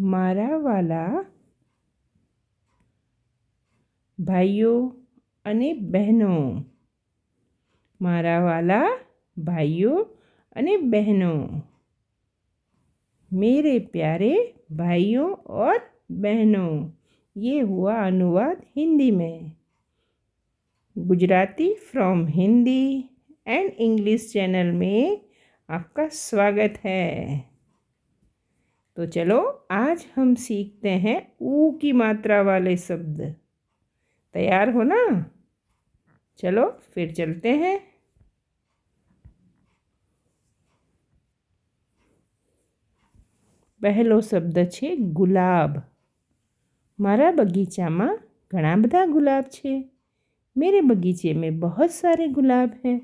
મારા વાલા ભાઈઓ અને બહેનો, મારા વાલા भाइयों અને बहनों, मेरे प्यारे भाइयों और बहनों। ये हुआ अनुवाद हिंदी में। Gujarati from Hindi and English channel में आपका स्वागत है। तो चलो आज हम सीखते हैं ऊ की मात्रा वाले शब्द। तैयार हो ना? चलो फिर चलते हैं। પહેલો શબ્દ છે ગુલાબ। મારા બગીચામાં ઘણા બધા गुलाब છે। मेरे बगीचे में बहुत सारे गुलाब हैं।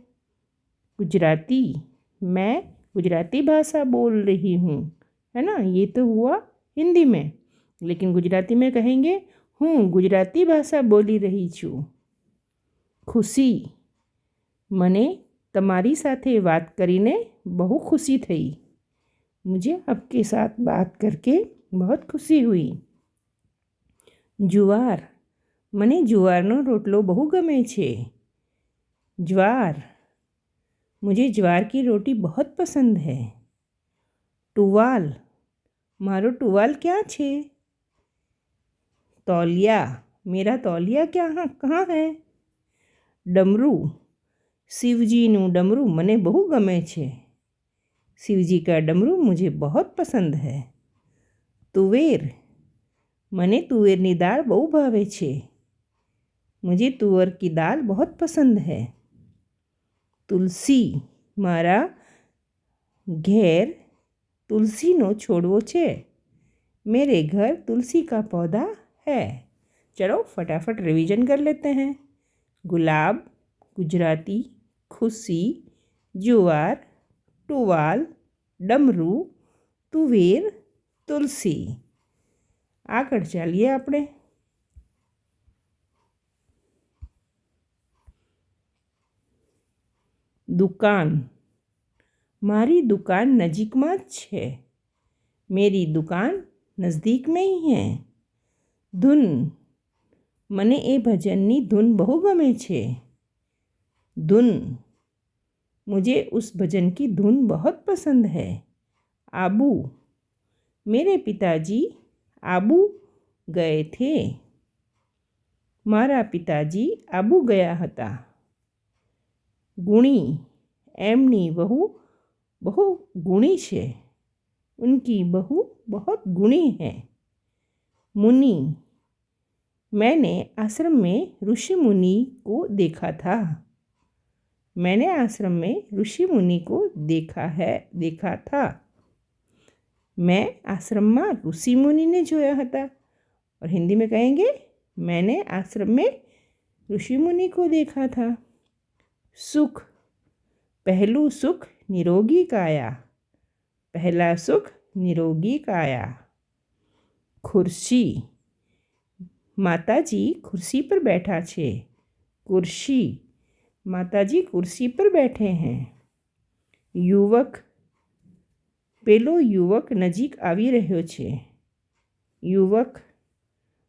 गुजराती, मैं गुजराती भाषा बोल रही हूँ, है ना। ये तो हुआ हिंदी में, लेकिन गुजराती में कहेंगे हूँ गुजराती भाषा बोली रही छूँ। खुशी, મને તમારી સાથે વાત કરીને બહુ ખુશી થઈ। मुझे आपके साथ बात करके बहुत खुशी हुई। जुवार, મને જુવારનો રોટલો બહુ ગમે છે। ज्वार, मुझे ज्वार की रोटी बहुत पसंद है। टुवाल, मारो टुवाल क्या छे? तौलिया, मेरा तौलिया कहाँ है? डमरू, शिवजीનું डमरू મને બહુ ગમે છે। शिवजी का डमरू मुझे बहुत पसंद है। तुवेर, મને तुवेરની દાળ બહુ ભાવે છે। मुझे तुअर की दाल बहुत पसंद है। तुलसी, મારા ઘેર तुलसीનો છોડવો છે। मेरे घर तुलसी का पौधा है। चलो फटाफट रिवीजन कर लेते हैं। गुलाब, गुजराती, खुशी, जुवार, टुवाल, डमरू, तुवेर, तुलसी। આગળ ચાલીએ આપણે। दुकान, મારી दुकान નજીકમાં જ છે। मेरी दुकान नज़दीक में ही है। धुन, મને એ ભજનની ધૂન બહુ ગમે છે। धुन, मुझे उस भजन की धुन बहुत पसंद है। आबू, मेरे पिताजी आबू गए थे। મારા पिताजी आबू गया હતા। गुणी, એમની વહુ બહુ ગુણી છે। उनकी बहू बहुत गुणी है। मुनि, मैंने आश्रम में ऋषि मुनि को देखा था। मैंने आश्रम में ऋषि मुनि को देखा था। मैं आश्रम में ऋषि मुनि ने जोया था। और हिंदी में कहेंगे मैंने आश्रम में ऋषि मुनि को देखा था। सुख, पहलू सुख निरोगी काया। पहला सुख निरोगी काया। खुर्सी, माताजी कुर्सी पर बैठा छे। कुर्सी, माताजी कुर्सी पर बैठे हैं। युवक, पेलो युवक नजीक आवी रह्यो छे। युवक,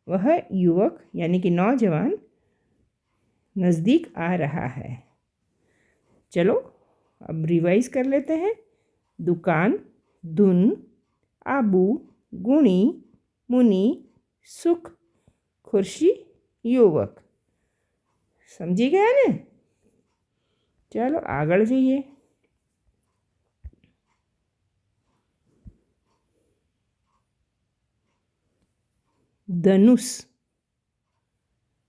वह युवक यानी कि नौजवान नज़दीक आ रहा है। चलो अब रिवाइज कर लेते हैं। दुकान, धुन, आबू, गुणी, मुनि, सुख, खुर्शी, युवक। समझी गया ने? चलो आगळ जईए। धनुष,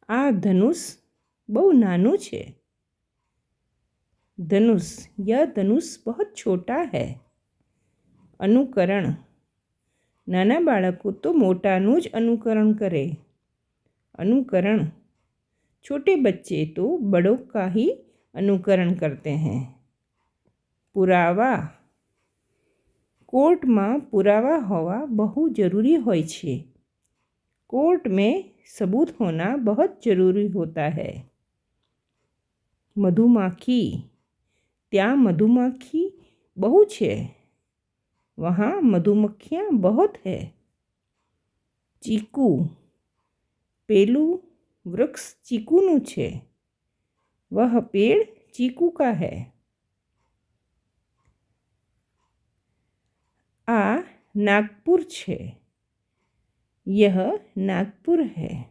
आ धनुष बहु नानु छे। धनुष, यह धनुष बहुत छोटा है। अनुकरण, नाना बाळको तो मोटानुं ज अनुकरण करे। अनुकरण, छोटे बच्चे तो बड़ों का ही अनुकरण करते हैं। पुरावा, कोर्ट में पुरावा होवा बहुत जरूरी होय छे। कोर्ट में सबूत होना बहुत जरूरी होता है। मधुमाखी, ત્યાં मधुमक्खी बहु छे। वहाँ मधुमक्खियाँ बहुत है। ચીકુ, પેલું વૃક્ષ ચીકુનું છે. वह पेड़ चीकू का है. आ नागपुर छे. यह नागपुर है.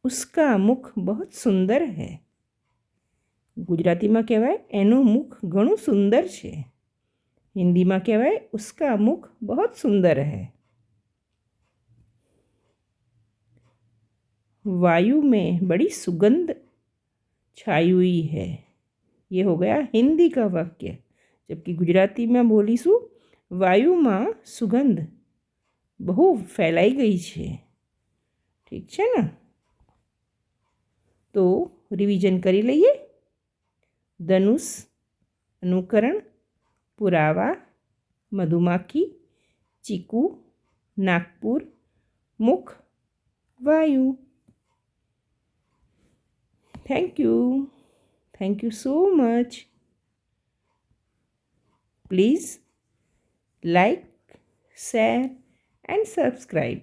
उसका मुख बहुत सुंदर है. ગુજરાતીમાં કહેવાય એનું મુખ ઘણું સુંદર છે. હિન્દીમાં કહેવાય उसका मुख बहुत सुंदर है. वायु में बड़ी सुगंध छाई हुई है. ये हो गया हिंदी का वाक्य. जबकि गुजराती में बोलीशू वायुમાં સુગંધ બહુ ફેલાઈ ગઈ છે. ઠીક છે ને? તો રિવિઝન કરી લઈએ. ધનુષ, અનુકરણ, પુરાવા, મધુમાખી, ચીકુ, નાગપુર, મુખ, વાયુ. Thank you. Thank you so much. Please like, share and subscribe.